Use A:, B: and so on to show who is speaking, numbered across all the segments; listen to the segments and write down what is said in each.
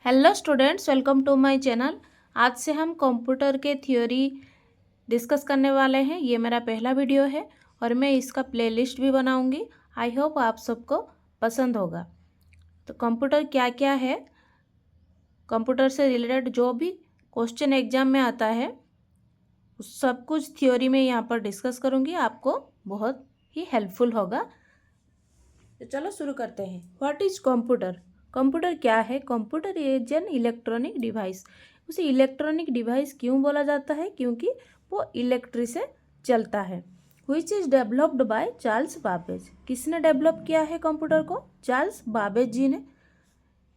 A: Hello students, welcome to my channel. आज से हम कंप्यूटर के थ्योरी डिस्कस करने वाले हैं। ये मेरा पहला वीडियो है और मैं इसका प्लेलिस्ट भी बनाऊंगी। आई होप आप सबको पसंद होगा। तो कंप्यूटर क्या क्या है, कंप्यूटर से रिलेटेड जो भी क्वेश्चन एग्जाम में आता है उस सब कुछ थ्योरी में यहाँ पर डिस्कस करूँगी। आपको बहुत ही हेल्पफुल होगा। तो चलो शुरू करते हैं। What is computer? कंप्यूटर क्या है? Computer is an electronic device. उसे इलेक्ट्रॉनिक डिवाइस क्यों बोला जाता है? क्योंकि वो इलेक्ट्रिक से चलता है। Which is developed by Charles Babbage. किसने डेवलप किया है कंप्यूटर को? चार्ल्स बाबेज जी ने।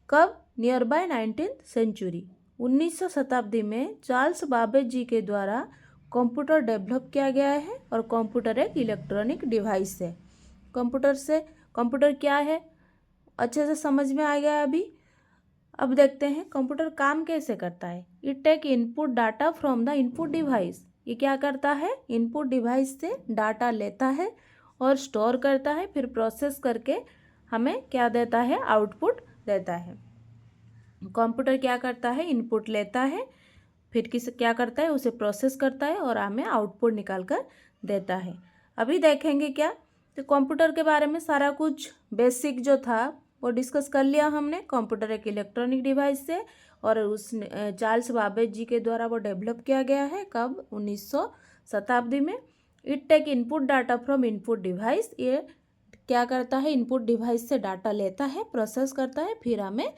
A: कब? नियर बाय 19th सेंचुरी, 19वीं शताब्दी में चार्ल्स बाबेज जी के द्वारा कंप्यूटर डेवलप किया गया है। और कंप्यूटर एक इलेक्ट्रॉनिक डिवाइस है। कंप्यूटर क्या है अच्छे से समझ में आ गया अभी। अब देखते हैं कंप्यूटर काम कैसे करता है। It take input data from the input device. ये क्या करता है? इनपुट डिवाइस से डाटा लेता है और स्टोर करता है, फिर प्रोसेस करके हमें क्या देता है? आउटपुट देता है। कंप्यूटर क्या करता है? इनपुट लेता है, फिर क्या करता है? उसे प्रोसेस करता है और हमें आउटपुट निकाल कर देता है। अभी देखेंगे क्या, तो कंप्यूटर के बारे में सारा कुछ बेसिक जो था वो डिस्कस कर लिया हमने। कंप्यूटर एक इलेक्ट्रॉनिक डिवाइस है और उस चार्ल्स बाबेज जी के द्वारा वो डेवलप किया गया है। कब? 19वीं शताब्दी में। It take input data from input device. ये क्या करता है? इनपुट डिवाइस से डाटा लेता है, प्रोसेस करता है, फिर हमें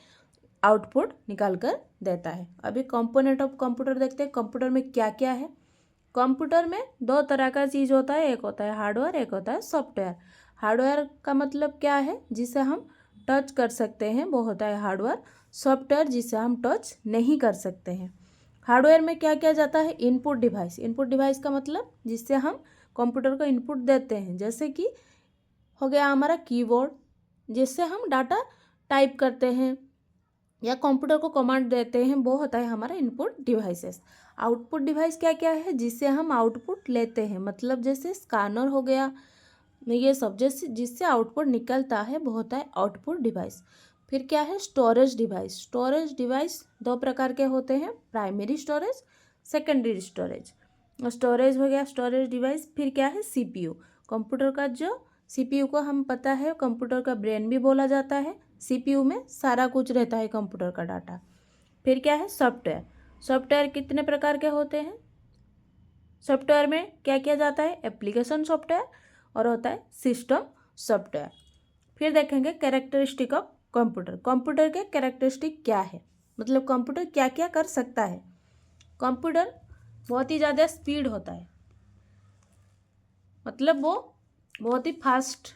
A: आउटपुट निकाल कर देता है। अभी कंपोनेंट ऑफ कंप्यूटर देखते हैं। कंप्यूटर में क्या क्या है। कंप्यूटर में दो तरह का चीज़ होता है, एक होता है हार्डवेयर, एक होता है सॉफ्टवेयर। हार्डवेयर का मतलब क्या है? जिसे हम टच कर सकते हैं, वो होता है हार्डवेयर। सॉफ्टवेयर जिसे हम टच नहीं कर सकते हैं। हार्डवेयर में क्या किया जाता है? Input device. इनपुट डिवाइस का मतलब जिससे हम कंप्यूटर को इनपुट देते हैं, जैसे कि हो गया हमारा कीबोर्ड, जिससे हम डाटा टाइप करते हैं या कंप्यूटर को कमांड देते हैं, वो होता है हमारा इनपुट डिवाइसेस। आउटपुट डिवाइस क्या क्या है? जिससे हम आउटपुट लेते हैं, मतलब जैसे स्कैनर हो गया, ये सब जैसे जिससे आउटपुट निकलता है वो होता है आउटपुट डिवाइस। फिर क्या है? Storage device. स्टोरेज डिवाइस दो प्रकार के होते हैं, primary storage, secondary storage. Storage हो गया स्टोरेज डिवाइस। फिर क्या है? सीपीयू। कंप्यूटर का जो सीपीयू को हम पता है कंप्यूटर का ब्रेन भी बोला जाता है। सीपीयू में सारा कुछ रहता है कंप्यूटर का डाटा। फिर क्या है? सॉफ्टवेयर। सॉफ्टवेयर कितने प्रकार के होते हैं? सॉफ्टवेयर में क्या किया जाता है? एप्लीकेशन सॉफ्टवेयर और होता है सिस्टम सॉफ्टवेयर। फिर देखेंगे कैरेक्टरिस्टिक ऑफ कंप्यूटर। कंप्यूटर के कैरेक्टरिस्टिक क्या है, मतलब कंप्यूटर क्या क्या कर सकता है। कंप्यूटर बहुत ही ज़्यादा स्पीड होता है, मतलब वो बहुत ही फास्ट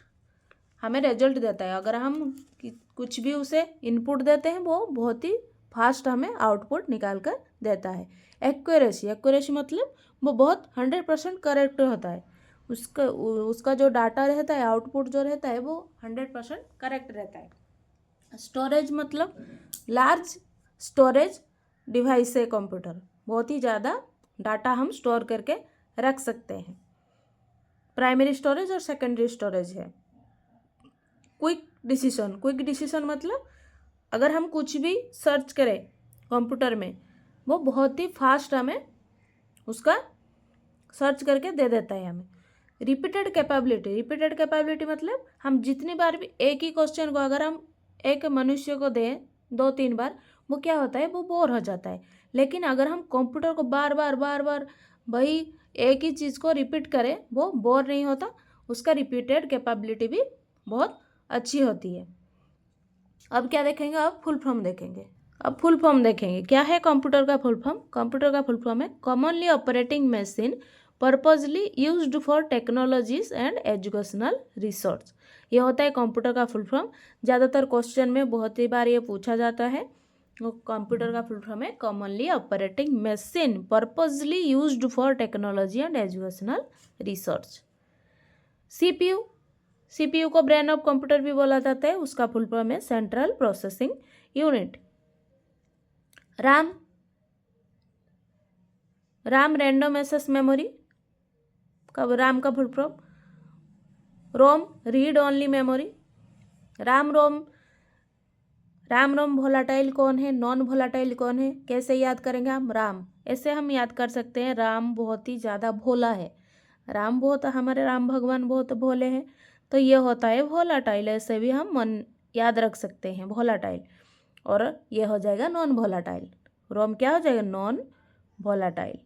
A: हमें रिजल्ट देता है। अगर हम कुछ भी उसे इनपुट देते हैं वो बहुत ही फास्ट हमें आउटपुट निकाल कर देता है। एक्यूरेसी। एक्यूरेसी मतलब वो बहुत 100% करेक्ट होता है। उसका जो डाटा रहता है, आउटपुट जो रहता है वो 100% करेक्ट रहता है। स्टोरेज मतलब लार्ज स्टोरेज डिवाइस है कंप्यूटर, बहुत ही ज़्यादा डाटा हम स्टोर करके रख सकते हैं। प्राइमरी स्टोरेज और सेकेंडरी स्टोरेज है। Quick decision. क्विक डिसीजन मतलब अगर हम कुछ भी सर्च करें कंप्यूटर में, वो बहुत ही फास्ट हमें उसका सर्च करके दे देता है हमें। Repeated capability. रिपीटेड कैपेबिलिटी मतलब हम जितनी बार भी एक ही क्वेश्चन को अगर हम एक मनुष्य को दें 2-3 बार, वो क्या होता है? वो बोर हो जाता है। लेकिन अगर हम कंप्यूटर को बार बार वही एक ही चीज़ को रिपीट करें, वो बोर नहीं होता। उसका रिपीटेड कैपेबिलिटी भी बहुत अच्छी होती है। अब क्या देखेंगे? अब फुल फॉर्म देखेंगे। अब फुल फॉर्म देखेंगे। क्या है कंप्यूटर का फुल फॉर्म? कंप्यूटर का फुल फॉर्म है commonly operating machine purposely used for technologies and educational research. ये होता है कंप्यूटर का फुल फॉर्म। ज़्यादातर क्वेश्चन में बहुत ही बार ये पूछा जाता है। वो कंप्यूटर का फुल फॉर्म है commonly operating machine purposely used for technology and educational research. CPU. CPU को ब्रेन ऑफ कंप्यूटर भी बोला जाता है। उसका फुल फॉर्म है central processing unit. RAM. RAM random access memory का रैम का full form. ROM read only memory. RAM ROM RAM ROM volatile कौन है, नॉन वोलाटाइल कौन है, कैसे याद करेंगे हम, राम। ऐसे हम याद कर सकते हैं राम बहुत ही ज़्यादा भोला है, राम बहुत, हमारे राम भगवान बहुत भोले हैं, तो ये होता है वोलाटाइल। ऐसे भी हम मन याद रख सकते हैं वोलाटाइल, और ये हो जाएगा नॉन वोलाटाइल। रोम क्या हो जाएगा, नॉन वोलाटाइल।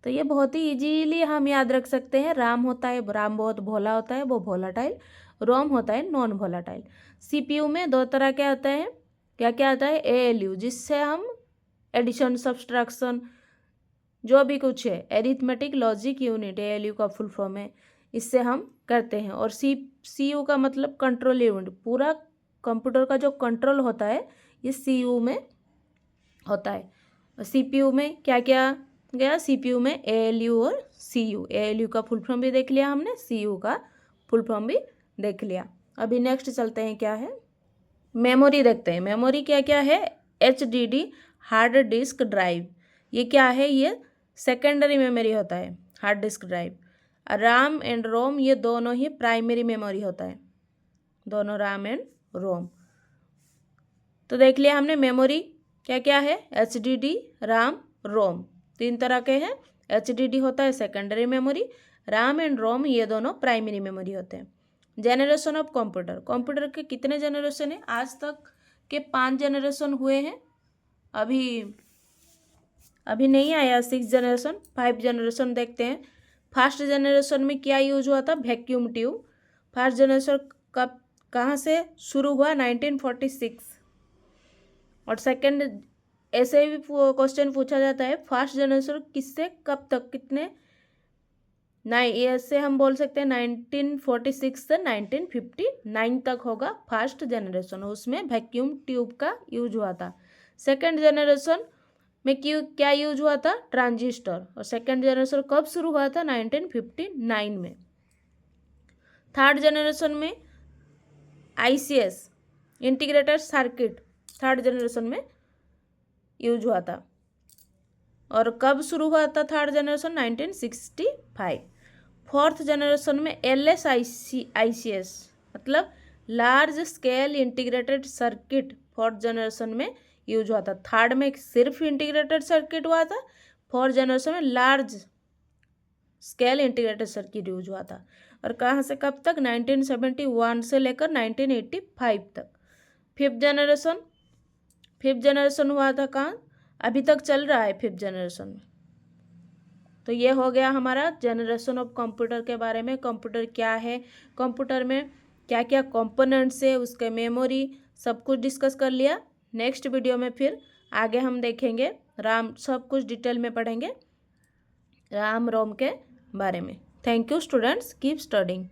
A: तो ये बहुत ही इजीली हम याद रख सकते हैं। राम होता है, राम बहुत भोला होता है, वो वोलाटाइल। रोम होता है नॉन वोलाटाइल। सीपीयू में दो तरह के आता है, क्या क्या आता है, एएलयू, जिससे हम एडिशन सब्सट्रैक्शन जो भी कुछ है, एरिथमेटिक लॉजिक यूनिट, एएलयू का फुल फॉर्म है, इससे हम करते हैं। और सीयू का मतलब कंट्रोल यूनिट, पूरा कंप्यूटर का जो कंट्रोल होता है ये सीयू में होता है। और सीपीयू में क्या क्या गया, सीपीयू में एएलयू और सीयू। एएलयू का फुल फॉर्म भी देख लिया हमने, सीयू का फुल फॉर्म भी देख लिया। अभी नेक्स्ट चलते हैं, क्या है, मेमोरी देखते हैं। मेमोरी क्या क्या है, एचडीडी हार्ड डिस्क ड्राइव, ये क्या है, ये सेकेंडरी मेमोरी होता है hard disk drive. RAM and ROM ये दोनों ही प्राइमरी मेमोरी होता है, दोनों राम एंड रोम। तो देख लिया हमने मेमोरी क्या क्या है, एचडीडी, राम, रोम, तीन तरह के हैं। एचडीडी होता है secondary memory, Ram and ROM ये दोनों प्राइमरी मेमोरी होते हैं। जेनरेशन ऑफ कंप्यूटर, कंप्यूटर के कितने जनरेशन है, आज तक के 5 जनरेशन हुए हैं, अभी नहीं आया 6 जनरेशन, 5 जनरेशन देखते हैं। फर्स्ट जनरेशन में क्या यूज हुआ था, वैक्यूम ट्यूब। फर्स्ट जनरेशन कब कहाँ से शुरू हुआ, 1946। और सेकंड, ऐसे भी क्वेश्चन पूछा जाता है, फर्स्ट जनरेशन किससे कब तक, कितने, ऐसे हम बोल सकते हैं 1946 से 1959 तक होगा फर्स्ट जनरेशन, उसमें वैक्यूम ट्यूब का यूज हुआ था। सेकंड जनरेशन में क्या यूज हुआ था, ट्रांजिस्टर। और सेकंड जनरेशन कब शुरू हुआ था, 1959 में। थर्ड जनरेशन में ICS, integrated circuit, third generation में यूज हुआ था। और कब शुरू हुआ था थर्ड जनरेशन, 1965। फोर्थ जनरेशन में LSICS मतलब large scale integrated circuit, fourth generation में यूज हुआ था। थर्ड में सिर्फ इंटीग्रेटेड सर्किट हुआ था, फोर्थ जनरेशन में large scale integrated circuit use हुआ था। और कहाँ से कब तक, 1971 से लेकर 1985 तक। फिफ्थ जनरेशन हुआ था कहाँ, अभी तक चल रहा है फिफ्थ जनरेशन में। तो ये हो गया हमारा जनरेशन ऑफ कंप्यूटर के बारे में। कंप्यूटर क्या है, कंप्यूटर में क्या क्या कंपोनेंट्स है, उसके मेमोरी, सब कुछ डिस्कस कर लिया। नेक्स्ट वीडियो में फिर आगे हम देखेंगे राम, सब कुछ डिटेल में पढ़ेंगे राम रोम के बारे में। Thank you students, keep studying.